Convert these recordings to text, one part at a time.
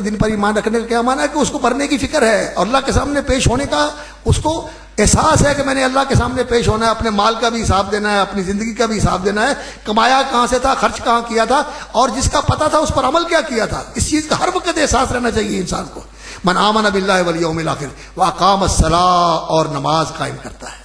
دن پر ایمان رکھنے کا کیا معنی ہے کہ اس کو مرنے کی فکر ہے اور اللہ کے سامنے پیش ہونے کا اس کو احساس ہے کہ میں نے اللہ کے سامنے پیش ہونا ہے، اپنے مال کا بھی حساب دینا ہے، اپنی زندگی کا بھی حساب دینا ہے، کمایا کہاں سے تھا، خرچ کہاں کیا تھا، اور جس کا پتہ تھا اس پر عمل کیا کیا تھا. اس چیز کا ہر وقت احساس رہنا چاہیے انسان کو. من آمن باللہ والیوم الآخر واقام الصلاۃ، اور نماز قائم کرتا ہے.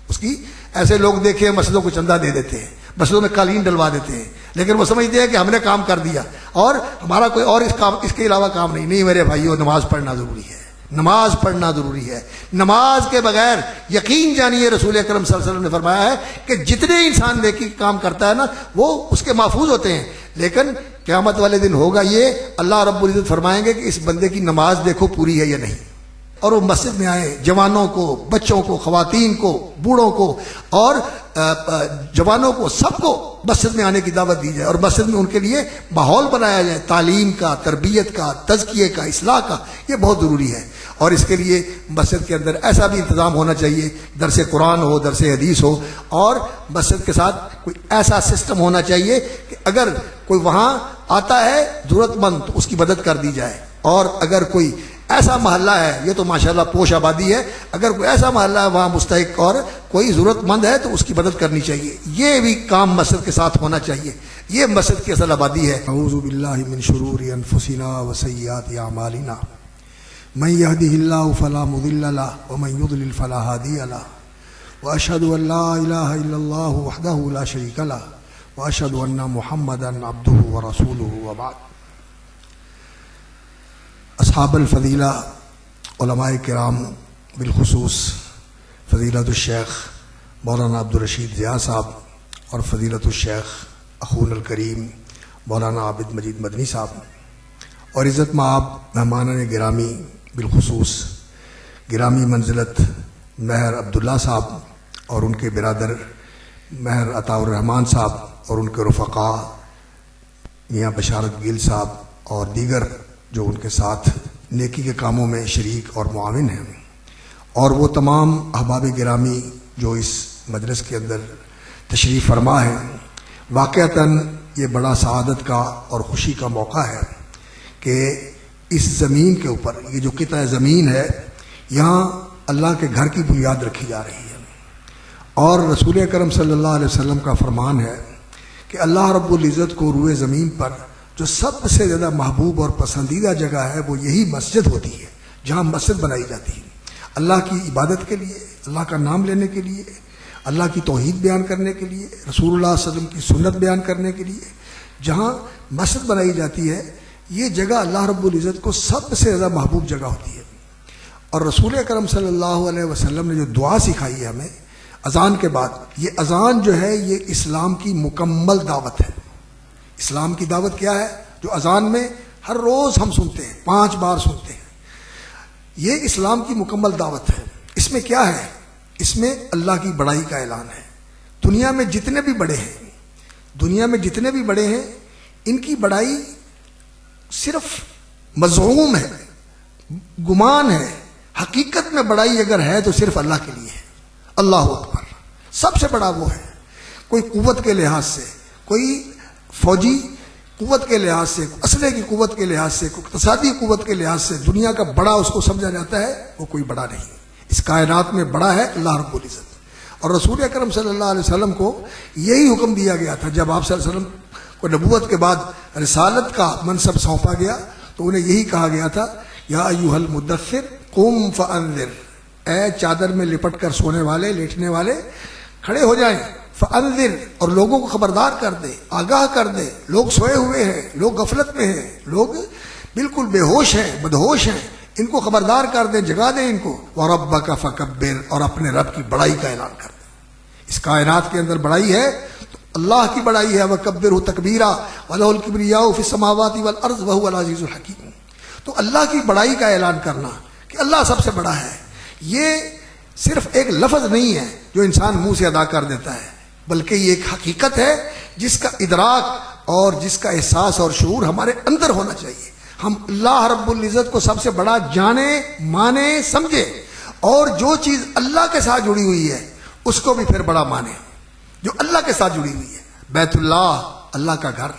اس کی ایسے لوگ دیکھے مسجدوں کو چندہ دے دیتے ہیں، مسجدوں میں قالین ڈلوا دیتے ہیں، لیکن وہ سمجھتے ہیں کہ ہم نے کام کر دیا اور ہمارا کوئی اور اس کے علاوہ کام نہیں. نہیں میرے بھائیو، نماز پڑھنا ضروری ہے، نماز پڑھنا ضروری ہے. نماز کے بغیر یقین جانیے رسول اکرم صلی اللہ علیہ وسلم نے فرمایا ہے کہ جتنے انسان نیکی کام کرتا ہے نا وہ اس کے محفوظ ہوتے ہیں، لیکن قیامت والے دن ہوگا یہ، اللہ رب العزت فرمائیں گے کہ اس بندے کی نماز دیکھو پوری ہے یا نہیں. اور وہ مسجد میں آئے، جوانوں کو، بچوں کو، خواتین کو، بوڑھوں کو اور جوانوں کو، سب کو مسجد میں آنے کی دعوت دی جائے اور مسجد میں ان کے لیے ماحول بنایا جائے، تعلیم کا، تربیت کا، تزکیے کا، اصلاح کا. یہ بہت ضروری ہے. اور اس کے لیے مسجد کے اندر ایسا بھی انتظام ہونا چاہیے، درس قرآن ہو، درس حدیث ہو، اور مسجد کے ساتھ کوئی ایسا سسٹم ہونا چاہیے کہ اگر کوئی وہاں آتا ہے ضرورت مند تو اس کی مدد کر دی جائے. اور اگر کوئی ایسا محلہ ہے، یہ تو ماشاءاللہ پوش آبادی ہے، اگر کوئی ایسا محلہ ہے وہاں مستحق اور کوئی ضرورت مند ہے تو اس کی مدد کرنی چاہیے. یہ بھی کام مسجد کے ساتھ ہونا چاہیے. یہ مسجد کی اصل آبادی ہے. اعوذ باللہ من شرور انفسنا وسیئات اعمالنا من يهده الله فلا مضل له ومن يضلل فلا هادي له واشهد ان لا اله الا الله وحده لا شريك له واشهد ان محمدا عبده ورسوله وبعد. اصحاب الفضیلہ، علماء کرام، بالخصوص فضیلت الشیخ مولانا عبدالرشید ضیاء صاحب اور فضیلت الشیخ اخونا الکریم مولانا عابد مجید مدنی صاحب، اور عزت مآب مہمانان گرامی، بالخصوص گرامی منزلت مہر عبداللہ صاحب اور ان کے برادر مہر عطاء الرحمان صاحب اور ان کے رفقاء میاں بشارت گیل صاحب اور دیگر جو ان کے ساتھ نیکی کے کاموں میں شریک اور معاون ہیں، اور وہ تمام احباب گرامی جو اس مجلس کے اندر تشریف فرما ہیں. واقعتاً یہ بڑا سعادت کا اور خوشی کا موقع ہے کہ اس زمین کے اوپر، یہ جو قطع زمین ہے، یہاں اللہ کے گھر کی بنیاد رکھی جا رہی ہے. اور رسول اکرم صلی اللہ علیہ وسلم کا فرمان ہے کہ اللہ رب العزت کو روئے زمین پر جو سب سے زیادہ محبوب اور پسندیدہ جگہ ہے وہ یہی مسجد ہوتی ہے، جہاں مسجد بنائی جاتی ہے اللہ کی عبادت کے لیے، اللہ کا نام لینے کے لیے، اللہ کی توحید بیان کرنے کے لیے، رسول اللہ صلی اللہ علیہ وسلم کی سنت بیان کرنے کے لیے. جہاں مسجد بنائی جاتی ہے یہ جگہ اللہ رب العزت کو سب سے زیادہ محبوب جگہ ہوتی ہے. اور رسول اکرم صلی اللہ علیہ وسلم نے جو دعا سکھائی ہے ہمیں اذان کے بعد، یہ اذان جو ہے یہ اسلام کی مکمل دعوت ہے. اسلام کی دعوت کیا ہے؟ جو اذان میں ہر روز ہم سنتے ہیں، 5 بار سنتے ہیں، یہ اسلام کی مکمل دعوت ہے. اس میں کیا ہے؟ اس میں اللہ کی بڑائی کا اعلان ہے. دنیا میں جتنے بھی بڑے ہیں، دنیا میں جتنے بھی بڑے ہیں، ان کی بڑائی صرف مزعوم ہے، گمان ہے. حقیقت میں بڑائی اگر ہے تو صرف اللہ کے لیے ہے. اللہ اکبر. سب سے بڑا وہ ہے. کوئی قوت کے لحاظ سے، کوئی فوجی قوت کے لحاظ سے، اسلحے کی قوت کے لحاظ سے، کوئی اقتصادی قوت کے لحاظ سے دنیا کا بڑا اس کو سمجھا جاتا ہے، وہ کوئی بڑا نہیں. اس کائنات میں بڑا ہے اللہ رب العزت. اور رسول اکرم صلی اللہ علیہ وسلم کو یہی حکم دیا گیا تھا جب آپ صلی اللہ علیہ وسلم کو نبوت کے بعد رسالت کا منصب سونپا گیا تو انہیں یہی کہا گیا تھا، یا ایھا المدثر قم فانذر، اے چادر میں لپٹ کر سونے والے، لیٹنے والے، کھڑے ہو جائیں. فانذر، اور لوگوں کو خبردار کر دے، آگاہ کر دے. لوگ سوئے ہوئے ہیں، لوگ غفلت میں ہیں، لوگ بالکل بے ہوش ہیں، بدہوش ہیں، ان کو خبردار کر دیں، جگا دیں ان کو. وَرَبَّكَ فَكَبِّرْ، اور اپنے رب کی بڑائی کا اعلان کر دیں. اس کائنات کے اندر بڑائی ہے تو اللہ کی بڑائی ہے. وَكَبِّرْهُ تَكْبِيرًا وَلَهُ الْكِبْرِيَاءُ فِي السَّمَاوَاتِ وَالْأَرْضِ وَهُوَ الْعَزِيزُ الْحَكِيمُ. تو اللہ کی بڑائی کا اعلان کرنا کہ اللہ سب سے بڑا ہے، یہ صرف ایک لفظ نہیں ہے جو انسان منہ سے ادا کر دیتا ہے، بلکہ یہ ایک حقیقت ہے جس کا ادراک اور جس کا احساس اور شعور ہمارے اندر ہونا چاہیے. ہم اللہ رب العزت کو سب سے بڑا جانے، مانے، سمجھے، اور جو چیز اللہ کے ساتھ جڑی ہوئی ہے اس کو بھی پھر بڑا مانے. جو اللہ کے ساتھ جڑی ہوئی ہے، بیت اللہ اللہ کا گھر،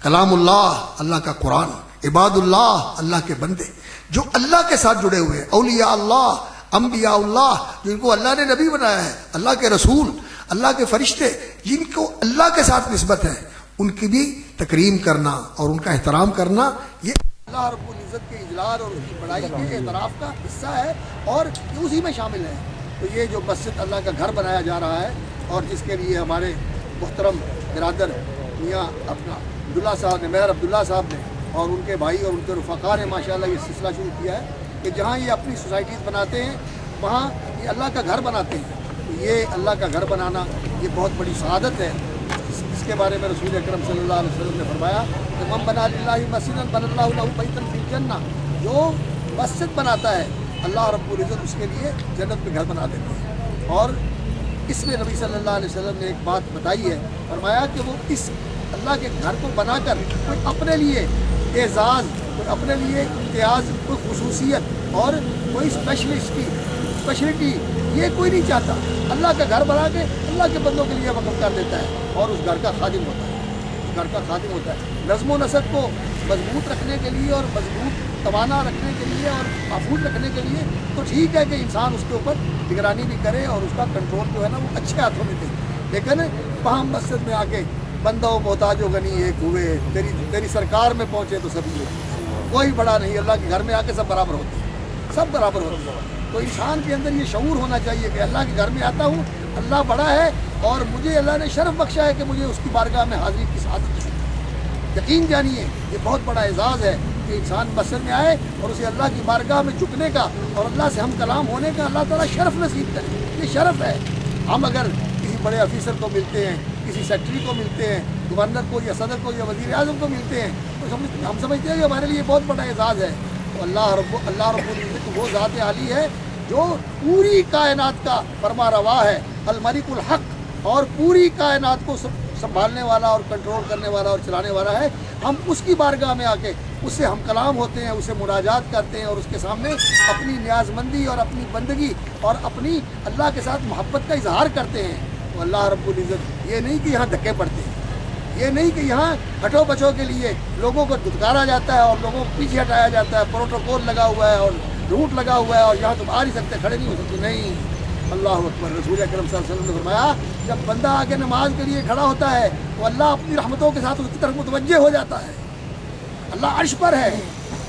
کلام اللہ اللہ کا قرآن، عباد اللہ، اللہ کے بندے جو اللہ کے ساتھ جڑے ہوئے ہیں، اولیاء اللہ، انبیاء اللہ، جن کو اللہ نے نبی بنایا ہے، اللہ کے رسول، اللہ کے فرشتے جن کو اللہ کے ساتھ نسبت ہے، ان کی بھی تکریم کرنا اور ان کا احترام کرنا، یہ اللہ رب العزت کے اجلال اور اس کی بڑائی کے اعتراف کا حصہ ہے اور یہ اسی میں شامل ہے۔ تو یہ جو مسجد اللہ کا گھر بنایا جا رہا ہے اور جس کے لیے ہمارے محترم برادر میاں اپنا عبداللہ صاحب نے، مہر عبداللہ صاحب نے اور ان کے بھائی اور ان کے رفقا نے ماشاءاللہ یہ سلسلہ شروع کیا ہے کہ جہاں یہ اپنی سوسائٹیز بناتے ہیں وہاں یہ اللہ کا گھر بناتے ہیں۔ تو یہ اللہ کا گھر بنانا یہ بہت بڑی سعادت ہے۔ اس کے بارے میں رسول اکرم صلی اللہ علیہ وسلم نے فرمایا کہ من بنا للہ مسجدا بنى اللہ له بیتا فی الجنہ، جو مسجد بناتا ہے اللہ رب العزت اس کے لیے جنت میں گھر بنا دیتے ہیں۔ اور اس میں نبی صلی اللہ علیہ وسلم نے ایک بات بتائی ہے، فرمایا کہ وہ اس اللہ کے گھر کو بنا کر کوئی اپنے لیے اعزاز، کوئی اپنے لیے امتیاز، کوئی خصوصیت اور کوئی اسپیشلٹی یہ کوئی نہیں چاہتا۔ اللہ کا گھر بنا کے اللہ کے بندوں کے لیے وقف کر دیتا ہے اور اس گھر کا خادم ہوتا ہے، اس گھر کا خادم ہوتا ہے۔ نظم و نسق کو مضبوط رکھنے کے لیے اور مضبوط توانا رکھنے کے لیے اور محفوظ رکھنے کے لیے تو ٹھیک ہے کہ انسان اس کے اوپر نگرانی بھی کرے اور اس کا کنٹرول جو ہے نا وہ اچھے ہاتھوں میں دے، لیکن وہاں مسجد میں آ کے بندہ و محتاج و غنی ایک ہوئے، تیری سرکار میں پہنچے تو سبھی ہوتے، کوئی بڑا نہیں، اللہ کے گھر میں آ کے سب برابر ہوتے ہیں، سب برابر ہوتے ہیں۔ تو انسان کے اندر یہ شعور ہونا چاہیے کہ اللہ کے گھر میں آتا ہوں، اللہ بڑا ہے اور مجھے اللہ نے شرف بخشا ہے کہ مجھے اس کی بارگاہ میں حاضری کی سعادت ہے۔ یقین جانیے یہ بہت بڑا اعزاز ہے کہ انسان مسجد میں آئے اور اسے اللہ کی بارگاہ میں جھکنے کا اور اللہ سے ہم کلام ہونے کا اللہ تعالیٰ شرف نصیب کرے، یہ شرف ہے۔ ہم اگر کسی بڑے آفیسر کو ملتے ہیں، کسی سیکٹری کو ملتے ہیں، گورنر کو یا صدر کو یا وزیر اعظم کو ملتے ہیں تو ہم سمجھتے ہیں کہ ہمارے لیے بہت بڑا اعزاز ہے۔ تو اللہ رب العزت وہ ذات عالی ہے جو پوری کائنات کا فرما روا ہے، الملک الحق، اور پوری کائنات کو سنبھالنے والا اور کنٹرول کرنے والا اور چلانے والا ہے۔ ہم اس کی بارگاہ میں آ کے اس سے ہم کلام ہوتے ہیں، اسے مناجات کرتے ہیں اور اس کے سامنے اپنی نیاز مندی اور اپنی بندگی اور اپنی اللہ کے ساتھ محبت کا اظہار کرتے ہیں۔ تو اللہ رب العزت یہ نہیں کہ یہاں دھکے پڑتے ہیں، یہ نہیں کہ یہاں ہٹو بچو کے لیے لوگوں کو دھتکارا جاتا ہے اور لوگوں کو پیچھے ہٹایا جاتا ہے، پروٹوکول لگا ہوا ہے اور روٹ لگا ہوا ہے اور یہاں تم آ نہیں سکتے، کھڑے نہیں ہو سکتے، نہیں۔ اللہ اکبر۔ رسول اکرم صلی اللہ علیہ وسلم نے فرمایا جب بندہ آگے نماز کے لیے کھڑا ہوتا ہے تو اللہ اپنی رحمتوں کے ساتھ اس کی طرف متوجہ ہو جاتا ہے، اللہ عرش پر ہے۔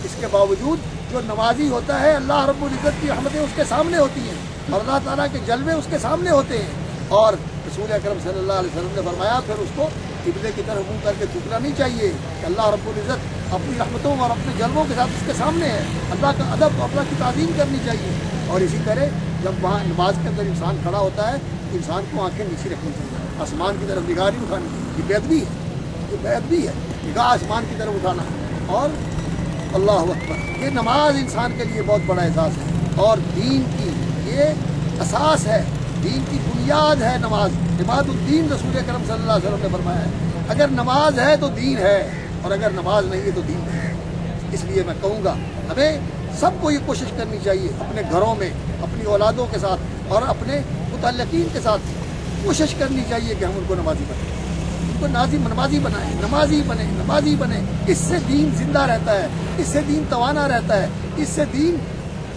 اس کے باوجود جو نمازی ہوتا ہے اللہ رب العزت کی رحمتیں اس کے سامنے ہوتی ہیں اور اللہ تعالیٰ کے جلوے اس کے سامنے ہوتے ہیں۔ اور رسول اکرم صلی اللہ علیہ وسلم نے فرمایا پھر اس کو قبلے کی طرف منہ کر کے جھکنا نہیں چاہیے کہ اللہ رب العزت اپنی رحمتوں اور اپنے جلووں کے ساتھ اس کے سامنے ہے، اللہ کا ادب اور اللہ کی تعظیم کرنی چاہیے۔ اور اسی طرح جب وہاں نماز کے اندر انسان کھڑا ہوتا ہے تو انسان کو آنکھیں نیچی رکھنی چاہیے، آسمان کی طرف نگاہ نہیں اٹھانی چاہیے، یہ بے ادبی ہے، یہ بے ادبی ہے، نگاہ آسمان کی طرف اٹھانا۔ اور اللہ اکبر، یہ نماز انسان کے لیے بہت بڑا احساس ہے اور دین کی یہ اساس ہے، دین کی بنیاد ہے نماز۔ عماد الدین رسول اکرم صلی اللہ علیہ وسلم نے فرمایا ہے اگر نماز ہے تو دین ہے اور اگر نماز نہیں ہے تو دین نہیں ہے۔ اس لیے میں کہوں گا ہمیں سب کو یہ کوشش کرنی چاہیے اپنے گھروں میں اپنی اولادوں کے ساتھ اور اپنے متعلقین کے ساتھ کوشش کرنی چاہیے کہ ہم ان کو نمازی بنائیں، ان کو نمازی بنائیں، نمازی بنیں۔ اس سے دین زندہ رہتا ہے، اس سے دین توانا رہتا ہے، اس سے دین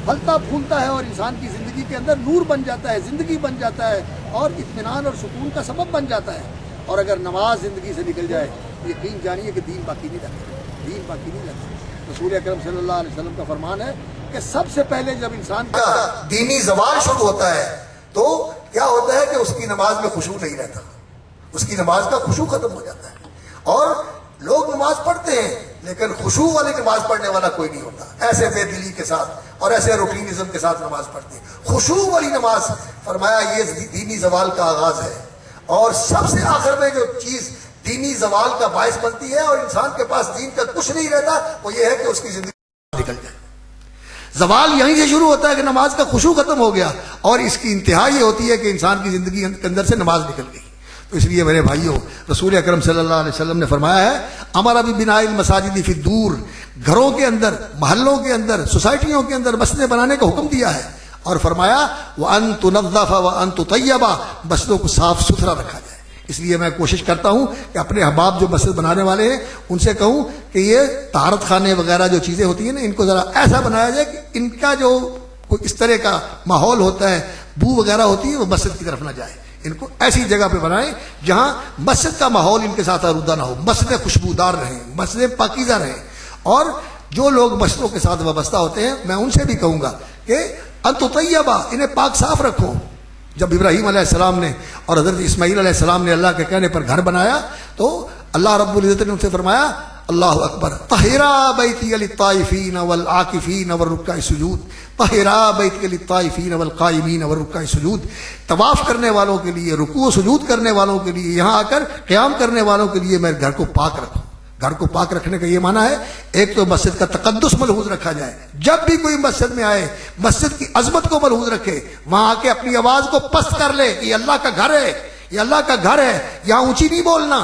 پھلتا پھولتا ہے اور انسان کی زندگی کے اندر نور بن جاتا ہے، زندگی بن جاتا ہے اور اطمینان اور سکون کا سبب بن جاتا ہے۔ اور اگر نماز زندگی سے نکل جائے یقین جانیے کہ دین باقی نہیں رہتا، دین باقی نہیں رہتا۔ رسول اکرم صلی اللہ علیہ وسلم کا فرمان ہے کہ سب سے پہلے جب انسان کا دینی زوال شروع ہوتا ہے تو کیا ہوتا ہے کہ اس کی نماز میں خشوع نہیں رہتا، اس کی نماز کا خشوع ختم ہو جاتا ہے۔ اور لوگ نماز پڑھتے ہیں لیکن خشوع والی نماز پڑھنے والا کوئی نہیں ہوتا، ایسے بے دلی کے ساتھ اور ایسے روٹینزم کے ساتھ نماز پڑھتے ہیں۔ خشوع والی نماز فرمایا یہ دینی زوال کا آغاز ہے اور سب سے آخر میں جو چیز دینی زوال کا باعث بنتی ہے اور انسان کے پاس دین کا کچھ نہیں رہتا وہ یہ ہے کہ اس کی زندگی نکل جائے۔ زوال یہیں سے شروع ہوتا ہے کہ نماز کا خشوع ختم ہو گیا اور اس کی انتہا یہ ہوتی ہے کہ انسان کی زندگی کے اندر سے نماز نکل گئی۔ تو اس لیے میرے بھائیوں رسول اکرم صلی اللہ علیہ وسلم نے فرمایا ہے ہمارا بھی بناء المساجد فی الدور، گھروں کے اندر، محلوں کے اندر، سوسائٹیوں کے اندر مسجدیں بنانے کا حکم دیا ہے اور فرمایا وَأَن تُنَظَّفَ وَأَن تُطَيَّبَ، مسجدوں کو صاف ستھرا رکھا جائے۔ اس لیے میں کوشش کرتا ہوں کہ اپنے احباب جو مسجد بنانے والے ہیں ان سے کہوں کہ یہ طہارت خانے وغیرہ جو چیزیں ہوتی ہیں نا، ان کو ذرا ایسا بنایا جائے کہ ان کا جو کوئی اس طرح کا ماحول ہوتا ہے، بو وغیرہ ہوتی ہے، وہ مسجد کی طرف نہ جائے. ان کو ایسی جگہ پہ بنائیں جہاں مسجد کا ماحول ان کے ساتھ آلودہ نہ ہو، مسجدیں خوشبودار رہیں، مسجدیں پاکیزہ رہیں. اور جو لوگ مسجدوں کے ساتھ وابستہ ہوتے ہیں میں ان سے بھی کہوں گا کہ انتو طیبہ، انہیں پاک صاف رکھو. جب ابراہیم علیہ السلام نے اور حضرت اسماعیل علیہ السلام نے اللہ کے کہنے پر گھر بنایا تو اللہ رب العزت نے ان سے فرمایا اللہ اکبر، طہرا بیتی للطائفین والعاکفین والرکع السجود، طہرا بیتی للطائفین والقائمین والرکع السجود. طواف کرنے والوں کے لیے، رکوع و سجود کرنے والوں کے لیے، یہاں آ کر قیام کرنے والوں کے لیے میرے گھر کو پاک رکھو. گھر کو پاک رکھنے کا یہ معنی ہے ایک تو مسجد کا تقدس ملحوظ رکھا جائے، جب بھی کوئی مسجد میں آئے مسجد کی عظمت کو ملحوظ رکھے، وہاں آ کے اپنی آواز کو پست کر لے کہ یہ اللہ کا گھر ہے، یہ اللہ کا گھر ہے. یہاں اونچی نہیں بولنا،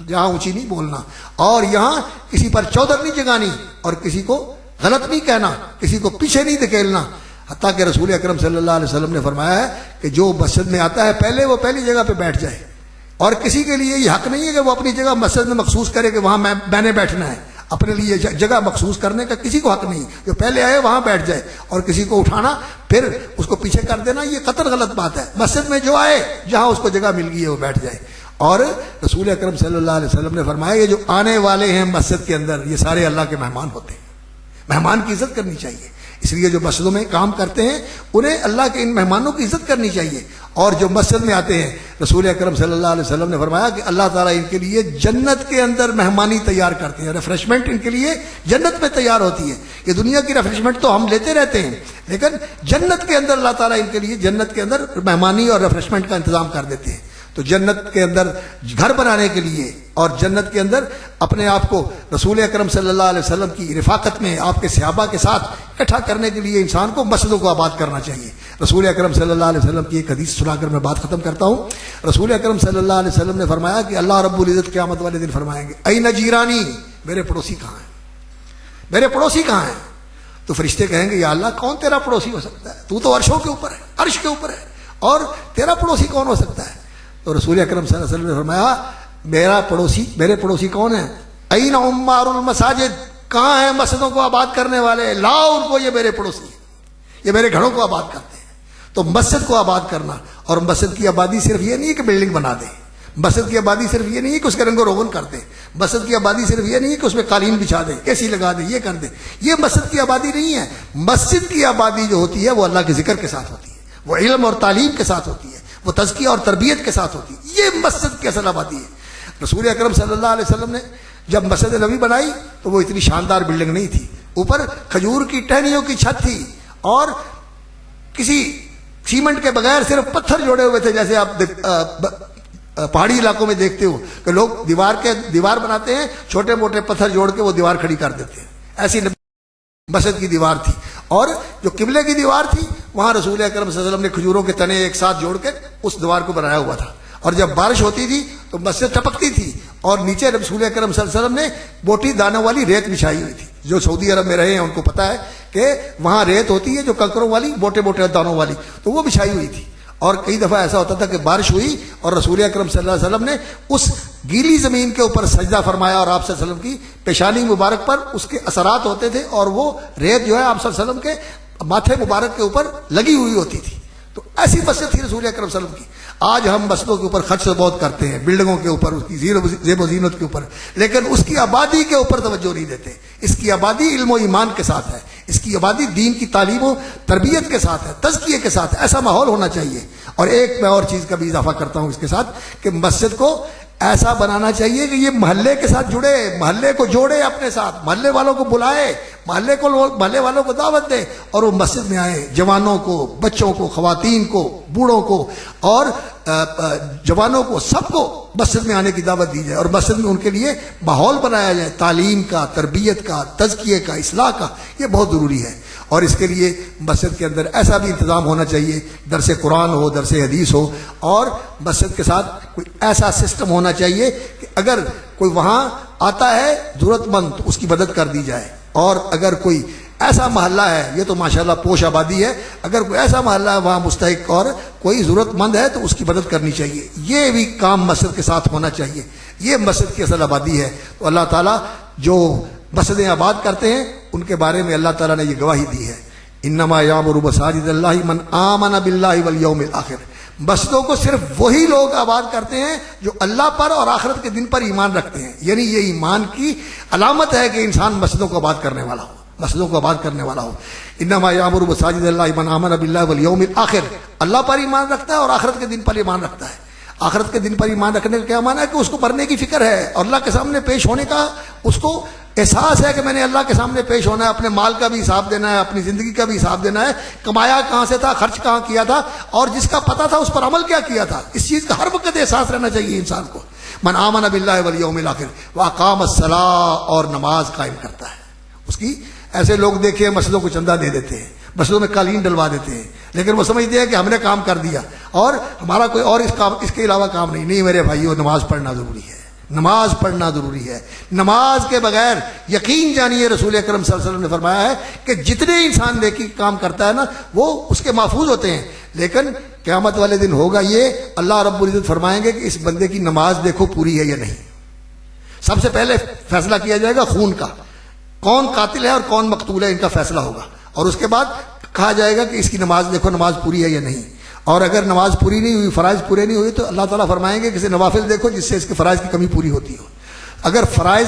یہاں اونچی نہیں بولنا، اور یہاں کسی پر چودر نہیں جگانی، اور کسی کو غلط نہیں کہنا، کسی کو پیچھے نہیں دھکیلنا. حتیٰ کہ رسول اکرم صلی اللہ علیہ وسلم نے فرمایا ہے کہ جو مسجد میں آتا ہے پہلے وہ پہلی جگہ پہ بیٹھ جائے، اور کسی کے لیے یہ حق نہیں ہے کہ وہ اپنی جگہ مسجد میں مخصوص کرے کہ وہاں میں نے بیٹھنا ہے. اپنے لیے جگہ مخصوص کرنے کا کسی کو حق نہیں، جو پہلے آئے وہاں بیٹھ جائے، اور کسی کو اٹھانا پھر اس کو پیچھے کر دینا یہ قطعاً غلط بات ہے. مسجد میں جو آئے جہاں اس کو جگہ مل گئی ہے وہ بیٹھ جائے. اور رسول اکرم صلی اللہ علیہ وسلم نے فرمایا یہ جو آنے والے ہیں مسجد کے اندر یہ سارے اللہ کے مہمان ہوتے ہیں، مہمان کی عزت کرنی چاہیے. اس لیے جو مسجدوں میں کام کرتے ہیں انہیں اللہ کے ان مہمانوں کی عزت کرنی چاہیے. اور جو مسجد میں آتے ہیں رسول اکرم صلی اللہ علیہ وسلم نے فرمایا کہ اللہ تعالیٰ ان کے لیے جنت کے اندر مہمانی تیار کرتے ہیں، ریفریشمنٹ ان کے لیے جنت میں تیار ہوتی ہے. یہ دنیا کی ریفریشمنٹ تو ہم لیتے رہتے ہیں، لیکن جنت کے اندر اللہ تعالیٰ ان کے لیے جنت کے اندر مہمانی اور ریفریشمنٹ کا انتظام کر دیتے ہیں. تو جنت کے اندر گھر بنانے کے لیے اور جنت کے اندر اپنے آپ کو رسول اکرم صلی اللہ علیہ وسلم کی رفاقت میں آپ کے صحابہ کے ساتھ اکٹھا کرنے کے لیے انسان کو مسجدوں کو آباد کرنا چاہیے. رسول اکرم صلی اللہ علیہ وسلم کی ایک حدیث سنا کر میں بات ختم کرتا ہوں. رسول اکرم صلی اللہ علیہ وسلم نے فرمایا کہ اللہ رب العزت قیامت والے دن فرمائیں گے این جیرانی، میرے پڑوسی کہاں ہیں، میرے پڑوسی کہاں ہیں. تو فرشتے کہیں گے یا اللہ کون تیرا پڑوسی ہو سکتا ہے، تو تو عرشوں کے اوپر ہے، عرش کے اوپر ہے، اور تیرا پڑوسی کون ہو سکتا ہے. تو رسول اکرم صلی اللہ علیہ وسلم نے فرمایا میرے پڑوسی کون ہیں، این عمار المساجد، کہاں ہیں مسجدوں کو آباد کرنے والے، لاؤ ان کو، یہ میرے پڑوسی ہیں، یہ میرے گھروں کو آباد کرتے ہیں. تو مسجد کو آباد کرنا، اور مسجد کی آبادی صرف یہ نہیں ہے کہ بلڈنگ بنا دیں، مسجد کی آبادی صرف یہ نہیں ہے کہ اس کے رنگ و روغن کر دیں، مسجد کی آبادی صرف یہ نہیں ہے کہ اس میں قالین بچھا دیں، اے سی لگا دیں، یہ کر دیں. یہ مسجد کی آبادی نہیں ہے. مسجد کی آبادی جو ہوتی ہے وہ اللہ کے ذکر کے ساتھ ہوتی ہے، وہ علم اور تعلیم کے ساتھ ہوتی ہے، وہ تزکیہ اور تربیت کے ساتھ ہوتی ہے. یہ مسجد کی اصل آبادی ہے. رسول اکرم صلی اللہ علیہ وسلم نے جب مسجد نبوی بنائی تو وہ اتنی شاندار بلڈنگ نہیں تھی، اوپر کھجور کی ٹہنیوں کی چھت تھی، اور کسی سیمنٹ کے بغیر صرف پتھر جوڑے ہوئے تھے، جیسے آپ پہاڑی علاقوں میں دیکھتے ہو کہ لوگ دیوار بناتے ہیں، چھوٹے موٹے پتھر جوڑ کے وہ دیوار کھڑی کر دیتے ہیں. ایسی مسجد کی دیوار تھی. اور جو قبلے کی دیوار تھی وہاں رسول اکرم صلی اللہ علیہ وسلم نے کھجوروں کے تنے ایک ساتھ جوڑ کے اس دیوار کو بنایا ہوا تھا. اور جب بارش ہوتی تھی تو مسجد ٹپکتی تھی، اور نیچے رسول اکرم صلی اللہ علیہ وسلم نے موٹی دانوں والی ریت بچھائی ہوئی تھی. جو سعودی عرب میں رہے ہیں ان کو پتا ہے کہ وہاں ریت ہوتی ہے جو کنکروں والی، موٹے موٹے دانوں والی، تو وہ بچھائی ہوئی تھی. اور کئی دفعہ ایسا ہوتا تھا کہ بارش ہوئی اور رسول اکرم صلی اللہ علیہ وسلم نے اس گیلی زمین کے اوپر سجدہ فرمایا، اور آپ صلی اللہ علیہ وسلم کی پیشانی مبارک پر اس کے اثرات ہوتے تھے، اور وہ ریت جو ہے آپ صلی اللہ علیہ وسلم کے ماتھے مبارک کے اوپر لگی ہوئی ہوتی تھی. تو ایسی مسجد تھی رسول اکرم صلی اللہ علیہ وسلم کی. آج ہم مسجدوں کے اوپر خرچ بہت کرتے ہیں، بلڈنگوں کے اوپر، اس کی زیب و زینت کے اوپر، لیکن اس کی آبادی کے اوپر توجہ نہیں دیتے. اس کی آبادی علم و ایمان کے ساتھ ہے، اس کی آبادی دین کی تعلیم و تربیت کے ساتھ ہے، تزکیے کے ساتھ ہے. ایسا ماحول ہونا چاہیے. اور ایک میں اور چیز کا بھی اضافہ کرتا ہوں اس کے ساتھ کہ مسجد کو ایسا بنانا چاہیے کہ یہ محلے کے ساتھ جڑے، محلے کو جوڑے اپنے ساتھ، محلے والوں کو بلائے، محلے والوں کو دعوت دے، اور وہ مسجد میں آئے. جوانوں کو، بچوں کو، خواتین کو، بوڑھوں کو، اور جوانوں کو، سب کو مسجد میں آنے کی دعوت دی جائے، اور مسجد میں ان کے لیے ماحول بنایا جائے تعلیم کا، تربیت کا، تزکیے کا، اصلاح کا. یہ بہت ضروری ہے. اور اس کے لیے مسجد کے اندر ایسا بھی انتظام ہونا چاہیے، درس قرآن ہو، درس حدیث ہو، اور مسجد کے ساتھ کوئی ایسا سسٹم ہونا چاہیے کہ اگر کوئی وہاں آتا ہے ضرورت مند تو اس کی مدد کر دی جائے. اور اگر کوئی ایسا محلہ ہے، یہ تو ماشاءاللہ پوش آبادی ہے، اگر کوئی ایسا محلہ ہے وہاں مستحق اور کوئی ضرورت مند ہے تو اس کی مدد کرنی چاہیے. یہ بھی کام مسجد کے ساتھ ہونا چاہیے. یہ مسجد کی اصل آبادی ہے. تو اللہ تعالیٰ جو مسجدیں آباد کرتے ہیں ان کے بارے میں اللہ تعالیٰ نے یہ گواہی دی ہے. انما یعمر مساجد اللہ من آمن باللہ والیوم الآخر. مسجدوں کو صرف وہی لوگ آباد کرتے ہیں جو اللہ پر اور آخرت کے دن پر ایمان رکھتے ہیں. یعنی یہ ایمان کی علامت ہے کہ انسان مسجدوں کو آباد کرنے والا ہو، مسجدوں کو آباد کرنے والا ہو. انما یعمر مساجد اللہ من آمن باللہ والیوم الآخر. اللہ پر ایمان رکھتا ہے اور آخرت کے دن پر ایمان رکھتا ہے. آخرت کے دن پر ایمان رکھنے کا کیا معنی ہے؟ کہ اس کو مرنے کی فکر ہے اور اللہ کے سامنے پیش ہونے کا اس کو احساس ہے کہ میں نے اللہ کے سامنے پیش ہونا ہے، اپنے مال کا بھی حساب دینا ہے، اپنی زندگی کا بھی حساب دینا ہے، کمایا کہاں سے تھا، خرچ کہاں کیا تھا، اور جس کا پتہ تھا اس پر عمل کیا کیا تھا. اس چیز کا ہر وقت احساس رہنا چاہیے انسان کو. من آمن باللہ والیوم الآخر واقام الصلاۃ، اور نماز قائم کرتا ہے. اس کی ایسے لوگ دیکھے مسجدوں کو چندہ دے دیتے ہیں، مسجدوں میں قالین ڈلوا دیتے ہیں، لیکن وہ سمجھتے ہیں کہ ہم نے کام کر دیا اور ہمارا کوئی اور اس کے علاوہ کام نہیں. نہیں میرے بھائیو، نماز پڑھنا ضروری ہے. نماز پڑھنا ضروری ہے. نماز کے بغیر یقین جانیے رسول اکرم صلی اللہ علیہ وسلم نے فرمایا ہے کہ جتنے انسان نیکی کام کرتا ہے نا وہ اس کے محفوظ ہوتے ہیں، لیکن قیامت والے دن ہوگا یہ، اللہ رب العزت فرمائیں گے کہ اس بندے کی نماز دیکھو پوری ہے یا نہیں. سب سے پہلے فیصلہ کیا جائے گا خون کا، کون قاتل ہے اور کون مقتول ہے، ان کا فیصلہ ہوگا. اور اس کے بعد کہا جائے گا کہ اس کی نماز دیکھو، نماز پوری ہے یا نہیں. اور اگر نماز پوری نہیں ہوئی، فرائض پورے نہیں ہوئے، تو اللہ تعالیٰ فرمائیں گے کہ اسے نوافل دیکھو جس سے اس کے فرائض کی کمی پوری ہوتی ہو. اگر فرائض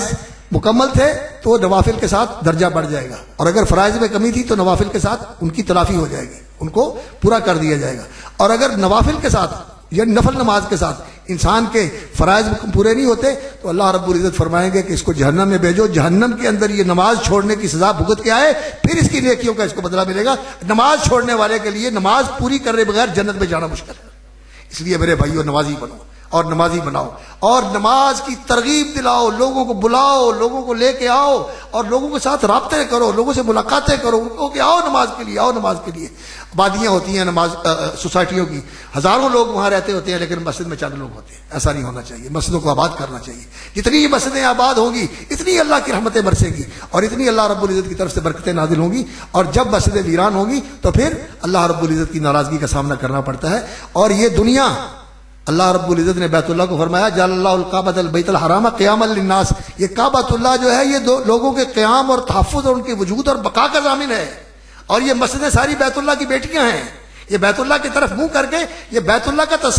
مکمل تھے تو نوافل کے ساتھ درجہ بڑھ جائے گا، اور اگر فرائض میں کمی تھی تو نوافل کے ساتھ ان کی تلافی ہو جائے گی، ان کو پورا کر دیا جائے گا. اور اگر نوافل کے ساتھ یعنی نفل نماز کے ساتھ انسان کے فرائض پورے نہیں ہوتے تو اللہ رب العزت فرمائیں گے کہ اس کو جہنم میں بھیجو، جہنم کے اندر یہ نماز چھوڑنے کی سزا بھگت کے آئے، پھر اس کی نیکیوں کا اس کو بدلہ ملے گا. نماز چھوڑنے والے کے لیے نماز پوری کرنے بغیر جنت میں جانا مشکل ہے. اس لیے میرے بھائیو نمازی بنو اور نمازی بناؤ، اور نماز کی ترغیب دلاؤ، لوگوں کو بلاؤ، لوگوں کو لے کے آؤ، اور لوگوں کے ساتھ رابطے کرو، لوگوں سے ملاقاتیں کرو، ان کو کہ آؤ نماز کے لیے، آؤ نماز کے لیے. آبادیاں ہوتی ہیں نماز سوسائٹیوں کی، ہزاروں لوگ وہاں رہتے ہوتے ہیں لیکن مسجد میں 4 لوگ ہوتے ہیں. ایسا نہیں ہونا چاہیے. مسجدوں کو آباد کرنا چاہیے. جتنی یہ مسجدیں آباد ہوں گی اتنی اللہ کی رحمتیں برسیں گی اور اتنی اللہ رب العزت کی طرف سے برکتیں نازل ہوں گی. اور جب مسجدیں ویران ہوں گی تو پھر اللہ رب العزت کی ناراضگی کا سامنا کرنا پڑتا ہے. اور یہ دنیا، اللہ رب العزت نے بیت اللہ کو فرمایا جعل اللہ الکعبۃ البیت الحرام قیاما للناس. یہ کعبۃ اللہ جو ہے یہ لوگوں کے قیام اور تحفظ اور ان کے وجود اور بقا کا ضامن ہے. اور یہ مسجدیں ساری بیت اللہ کی بیٹیاں ہیں. یہ بیت اللہ کی طرف منہ کر کے یہ بیت اللہ کا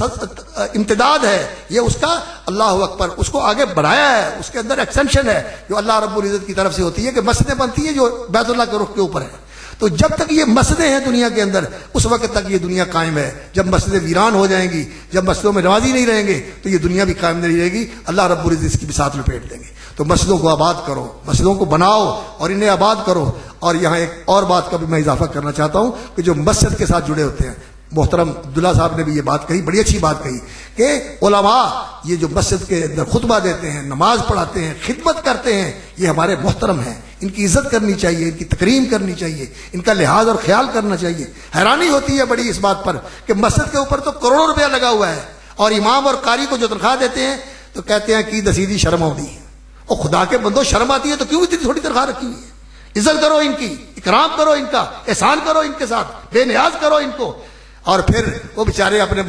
امتداد ہے، یہ اس کا اللہ اکبر اس کو آگے بڑھایا ہے، اس کے اندر ایکسٹینشن ہے جو اللہ رب العزت کی طرف سے ہوتی ہے کہ مسجدیں بنتی ہیں جو بیت اللہ کے رخ کے اوپر ہے. تو جب تک یہ مسجدیں ہیں دنیا کے اندر اس وقت تک یہ دنیا قائم ہے. جب مسجدیں ویران ہو جائیں گی، جب مسجدوں میں نمازی نہیں رہیں گے تو یہ دنیا بھی قائم نہیں رہے گی. اللہ رب العزت اس کی بساط لپیٹ دیں گے. تو مسجدوں کو آباد کرو، مسجدوں کو بناؤ اور انہیں آباد کرو. اور یہاں ایک اور بات کا بھی میں اضافہ کرنا چاہتا ہوں کہ جو مسجد کے ساتھ جڑے ہوتے ہیں، محترم عبداللہ صاحب نے بھی یہ بات کہی، بڑی اچھی بات کہی کہ علماء یہ جو مسجد کے اندر خطبہ دیتے ہیں، نماز پڑھاتے ہیں، خدمت کرتے ہیں، یہ ہمارے محترم ہیں. ان کی عزت کرنی چاہیے، ان کی تکریم کرنی چاہیے، ان کا لحاظ اور خیال کرنا چاہیے. حیرانی ہوتی ہے بڑی اس بات پر کہ مسجد کے اوپر تو کروڑوں روپیہ لگا ہوا ہے اور امام اور قاری کو جو تنخواہ دیتے ہیں تو کہتے ہیں کہ دسیدی شرم ہوتی ہے. اور خدا کے بندو شرم آتی ہے تو کیوں اتنی تھوڑی تنخواہ رکھی ہوئی ہے؟ عزت کرو ان کی، اکرام کرو ان کا، احسان کرو ان کے ساتھ، بے نیاز کرو ان کو. اور پھر وہ بیچارے اپنے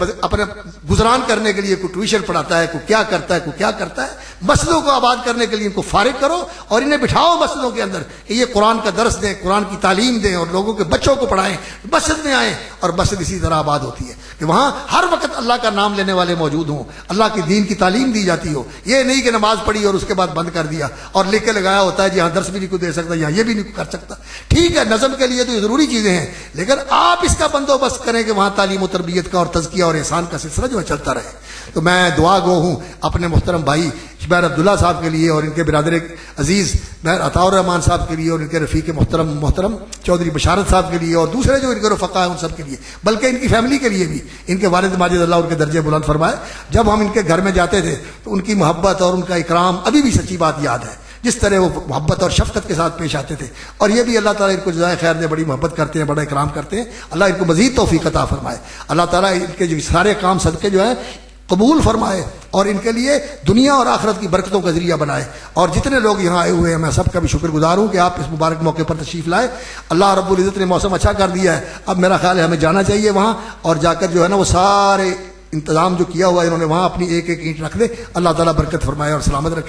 گزران کرنے کے لیے کوئی ٹیوشن پڑھاتا ہے، کوئی کیا کرتا ہے، کوئی کیا کرتا ہے. مسجدوں کو آباد کرنے کے لیے ان کو فارغ کرو اور انہیں بٹھاؤ مسجدوں کے اندر کہ یہ قرآن کا درس دیں، قرآن کی تعلیم دیں اور لوگوں کے بچوں کو پڑھائیں. مسجد میں آئیں اور مسجد اسی طرح آباد ہوتی ہے کہ وہاں ہر وقت اللہ کا نام لینے والے موجود ہوں، اللہ کی دین کی تعلیم دی جاتی ہو. یہ نہیں کہ نماز پڑھی اور اس کے بعد بند کر دیا اور لکھ کے لگایا ہوتا ہے جی ہاں درس بھی نہیں کو دے سکتا، یہاں یہ بھی نہیں کر سکتا. ٹھیک ہے نظم کے لیے تو یہ ضروری چیزیں ہیں، لیکن آپ اس کا بندوبست کریں کہ وہاں تعلیم و تربیت کا اور تزکیہ اور احسان کا سلسلہ جو ہے چلتا رہے. تو میں دعا گو ہوں اپنے محترم بھائی شبیر عبداللہ صاحب کے لیے اور ان کے برادر عزیز مہر عطاء الرحمان صاحب کے لیے اور ان کے رفیق محترم چودھری بشارت صاحب کے لیے اور دوسرے جو ان کے رفقا ہیں ان سب کے لیے، بلکہ ان کی فیملی کے لیے بھی. ان کے والد ماجد اللہ ان کے درجے بلند فرمائے. جب ہم ان کے گھر میں جاتے تھے تو ان کی محبت اور ان کا اکرام ابھی بھی سچی بات یاد ہے، جس طرح وہ محبت اور شفقت کے ساتھ پیش آتے تھے. اور یہ بھی اللہ تعالیٰ ان کو جزائے خیر دے، بڑی محبت کرتے ہیں، بڑا اکرام کرتے ہیں. اللہ ان کو مزید توفیق عطا فرمائے. اللہ تعالیٰ ان کے جو سارے کام صدقے جو ہیں قبول فرمائے اور ان کے لیے دنیا اور آخرت کی برکتوں کا ذریعہ بنائے. اور جتنے لوگ یہاں آئے ہوئے ہیں میں سب کا بھی شکر گزار ہوں کہ آپ اس مبارک موقع پر تشریف لائے. اللہ رب العزت نے موسم اچھا کر دیا ہے. اب میرا خیال ہے ہمیں جانا چاہیے وہاں اور جا کر جو ہے نا وہ سارے انتظام جو کیا ہوا ہے انہوں نے وہاں اپنی ایک ایک اینٹ رکھ دے. اللہ تعالیٰ برکت فرمائے اور سلامت رکھے.